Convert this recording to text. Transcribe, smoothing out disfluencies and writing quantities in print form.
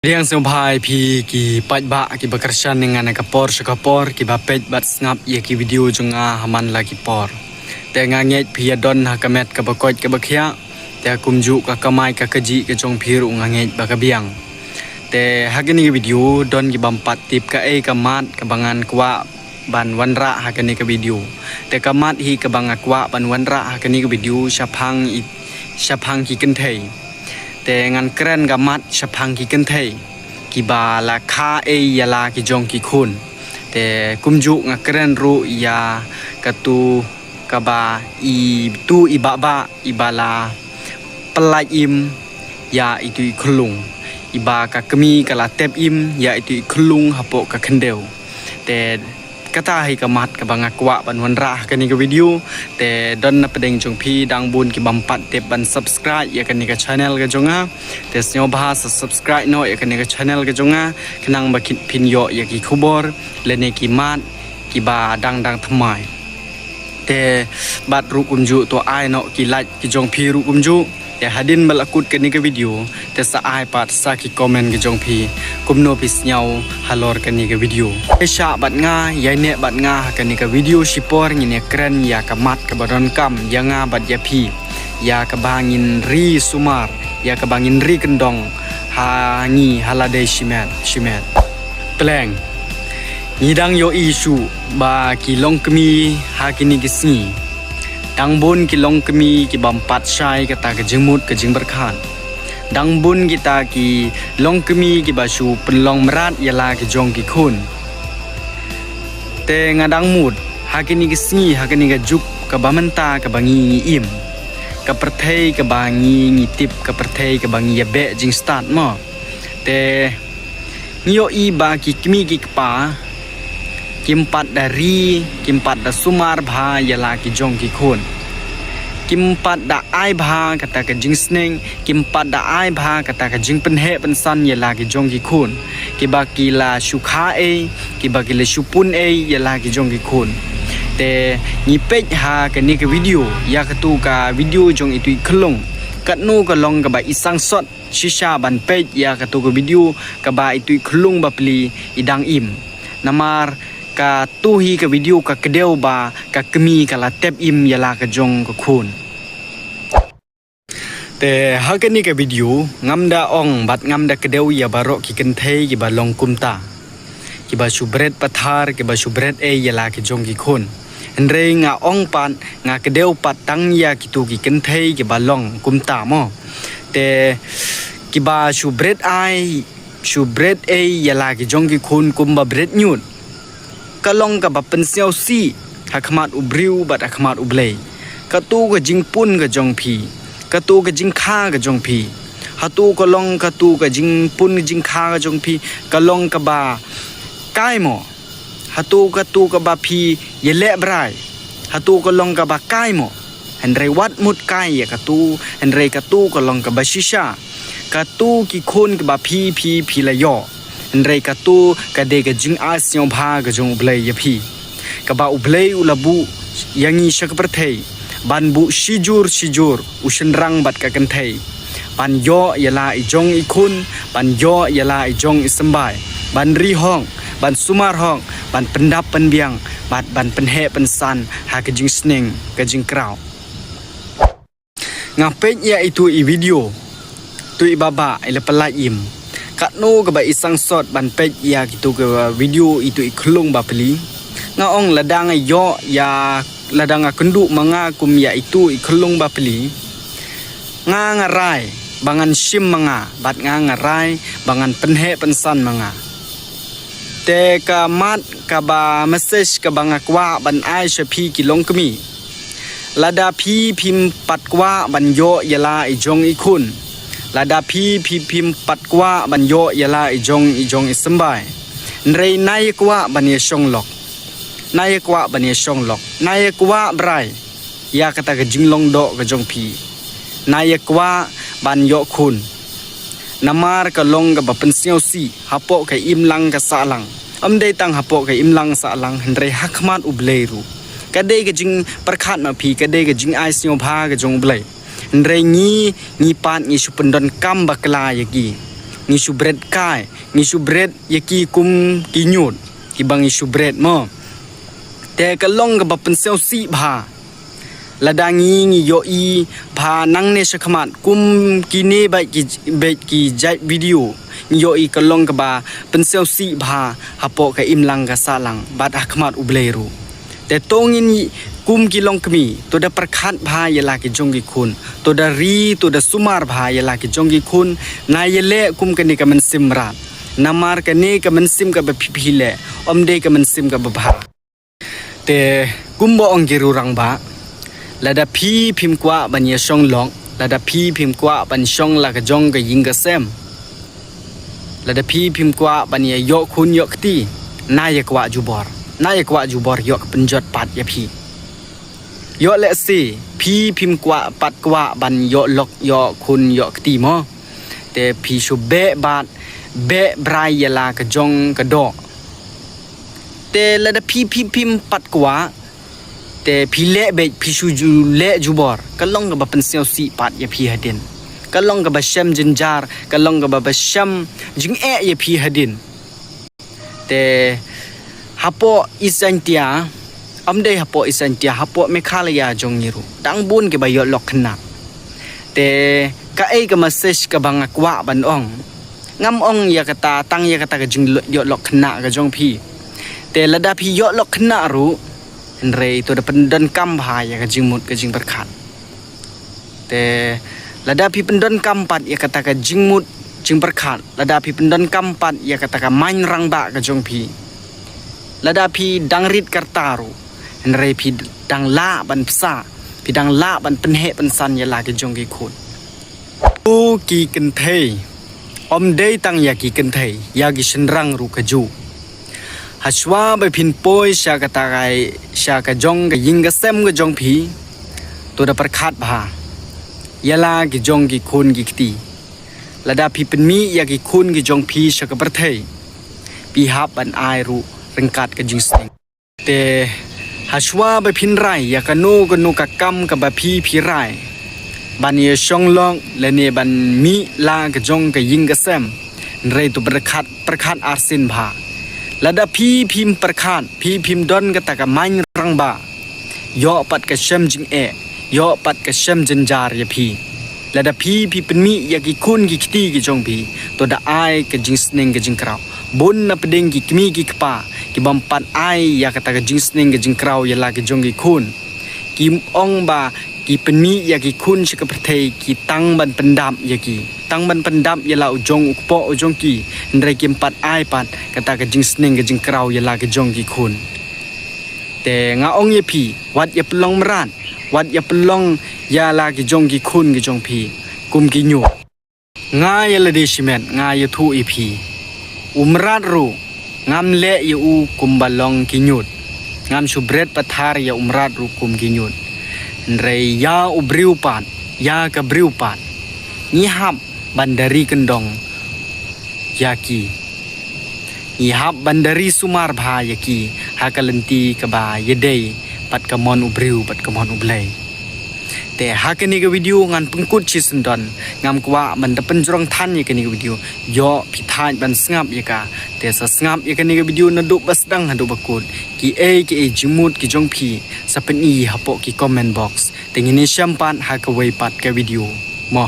Riang sampai pi ki pajba ki bekerja dengan kapor sekapor ki bapet bat ngap ye ki video junga haman lagi por. Te nganget pi adon hakamet ka bakot ka bakhya te kumju ka kamai ka kaji ka jong phiru nganget bakabiang. Te hakini ki video don ki bampat tip ka ka mat ka bangan kwa ban wanra hakini ka video. Te kamat hi ka banga kwa ban wanra hakini ka video syapang ki kenthei. Te ngan keren gamat syapang ki kenthei ki ba la kha yala ki jong ki khun te kumju nga keren ru ya katu kaba i tu ibaba ibala pelaim ya itu iklung iba ka kemi kala tep im ya itu iklung hapo ka kendeu te kata hi kamat ka banga kwa ban wanra kani ka video te don na pedeng jong pi dang bun ki bampat te ban subscribe ya kani ka channel ka jonga te snyo bahasa subscribe no ya kani ka channel ka jonga kenang bakit pin yo ya ki khubor lene ki mat ki ba dang thamai te bat ru kumju to ai no ki like ki jong pi ru kumju te hadin balakut kani ka video te sa ai pat sa ki comment ki jong pi kumno pis nyau halor kani ka video esha bat nga yai ne bat nga kani ka video shipor ngine kren ya kamat ka baron kam ya nga bat ya pi ya ka bangin ri sumar ya ka bangin ri kendong ha ngi halade shimet pleng ngidang yo isu ba ki long kemi ha kini kisni dang bun ki long kemi ki bampat syai kata ke jemut ke jing berkhan dang bun kita ki long kemi ki basu penlong merat yala ki jong ki khun te ngadang mut hakini ki sngi hakini ka juk ka bamenta ka bangi im ka perthei ka bangi ngitip ka perthei ka bangi yabe jing start mo te ngio i ba ki kemi ki pa kimpat dari kimpat da sumar bha yala ki jong ki khun kimpat da ai bha kata ka jing sneng kimpat da ai bha kata ka jing penhe pensan yala ki jong ki khun ki ba ki la shukha ki ba ki la shupun yala ki jong ki khun te ni pej ha ka ni ka video ya ka tu ka video jong itu khlong kat nu ka long ka ba isang sot shisha ban pej ya ka tu ka video ka ba itu khlung ba pli idang im namar ka tuhi ka video ka kedeu ba ka kemi kala tep im yala ka jong ka khun te hakani ka video ngamda ong bat ngamda kedeu ya barok ki kenthei ki balong kumta ki ba subret pathar ki ba subret yala ki jong ki khun enre nga ong pan nga kedeu patang ya ki tu ki kenthei ki balong kumta mo te ki ba subret yala ki jong ki khun kumba bret nyut kalong ka ba pensiau si hakmat ubriu bat hakmat ublei katu ka jingpun ka jongpi katu ka jingkha ka jongpi hatu kalong katu ka jingpun jingkha ka jongpi kalong ka ba kaimo hatu ka ba phi yele brai hatu kalong ka ba kaimo henre wat mut kai ya katu henre katu kalong ka ba shisha katu ki khon ka ba phi la yo Andrei katu kade ka jing asyong bha ka jong ublei ya phi ka ba ublei ulabu yangi shak perthei ban bu shijur ushenrang bat ka kenthei ban yo yala I jong I khun ban yo yala I jong I sembai ban ri hong ban sumar hong ban pendap penbiang ban penhe pensan ha ka jing sneng ka jing kraw ngapet ya itu I video tu I baba ila pelaim kat no ka ba isang sot ban pej ya gitu ke video itu iklung ba peli nga ong ladang yo ya ladang kendu manga kum ya itu iklung ba peli nga ngarai bangan sim manga bat nga ngarai bangan penhe pensan manga te ka mat ka ba message ka banga kwa ban ai shapi kilong kemi lada phi phim pat kwa ban yo yala I jong I khun lada phi phim pat kwa ban yo yala I jong I sembai nrei nai kwa ban ye song lok nai kwa ban ye song lok nai kwa brai ya kata ka jinglong do ka jong phi nai kwa ban yo khun namar ka long ka ba pensiau si hapo ka imlang ka salang amdei tang hapo ka imlang salang nrei hakmat ubleiru kadai ka jing perkhat ma phi kadai ka jing ai sio bha ka jong blei nrei ngi pan ngi supendon kam bakla yagi ngi subret kai ngi subret yaki kum ki nyut ki bang ngi subret mo te kalong ka ba pensel si bha ladangi ngi yo i bha nang ne sakhamat kum ki ne ba ki jai video ngi yo i kalong ka ba pensel si bha hapo ka imlang ka salang bat akhmat ubleru te tongin kum ki long kmi to da prakhat bha yala ki jongi khun to da ri to da sumar bha yala ki jongi khun na yele kum ka ni ka man simrat namar ka ne ka man sim ka ba phile omde ka man sim ka ba bha te kum bo ong giru rang ba lada phi phim kwa ban ye song long lada phi phim kwa ban song la ka jong ka ying ka sem lada phi phim kwa ban ye yo khun yo kti na ye kwa jubor yo ka penjot pat ye phi yo le si phi phim kwa pat kwa ban yo lok yo khun yo kti mo te phi shu be bat be brai ye la ka jong ka do te lada phi phim pat kwa te phi le be phi shu ju le jubor kalong ka ba pensel si pat ye phi hadin kalong ka ba sham jinjar kalong ka ba sham jing e ye phi hadin te hapo isantia amde hapo isantia hapo mekhalaya jongiru dang bun ke ba yo lok khna te ka ai ka message ka bang kwa ban ong ngam ong ya kata tang ya kata ka jing yo lok khna ka jong phi te lada phi yo lok khna ru rei to da pendon kam bha ya ka jingmut ka jing berkhat te lada phi pendon kam pat ya kata ka jingmut jing berkhat lada phi pendon kam pat ya kata ka main rang ba ka jong phi lada phi dangrit kartaru rei phi dang la ban psa phi dang la ban penhe pensan ya la ka jong ki khun u ki kan thei om dei tang ya ki kan thei ya gi shenrang ru ka ju haswa ba phin poi sha ka tagai sha ka jong ka ying ka sem ka jong phi to da prakhat bha yala ki jong ki khun ki kti lada phi pen mi ya ki khun ki jong phi sha ka parthei pi hap an ai ru rengkat ka jing sting te haswa ba phin rai ya ka nu ka kam ka ba phi rai ban ye shong long le ne ban mi la ka jong ka ying ka sem rei to prakhat arsin bha lada phi phim prakhat phi phim don ka ta ka main rang ba yo pat ka shem jing e yo pat ka shem jinjar ya phi lada phi pen mi ya ki khun ki kti ki jong phi to da ai ka jing sning ka jing kraw bun na pedeng ki kmi ki kpa ki bam pat ai ya ka ta ka jing sning ka jing kraw ya la ki jong ki khun ki ong ba ki pen mi ya ki khun shi ka prthei ki tang ban pendam ya ki tang ban pendam ya la ujong ukpo ujong ki ndrai kim pat ai pat kata ka jing sning ka jing kraw ya la ka jong ki khun te nga ong ye phi wat ya plong mran wat ya plong ya la ki jong ki khun ki jong phi kum ki nyu nga ya la de shimen nga ya thu i phi umrat ru ngam le ya u kum balong ki nyut ngam subret pathar ya umrat ru kum ki nyut ndrai ya ubriu pat ya ka briu pat ni hap bandari kendong yaki ihap bandari sumar bha yaki hakalenti ka ba yedei pat ka mon ubriu pat ka mon ublei te hakani ka video ngan pengkut chi sendon ngam kwa man da penjrong than ye kani ka video yo phithai ban sngap ye ka te sa sngap ye kani ka video na du basdang hadu bakut ki e jimut ki jong phi sapen i hapo ki comment box tengini syampan hakawai pat ka video mo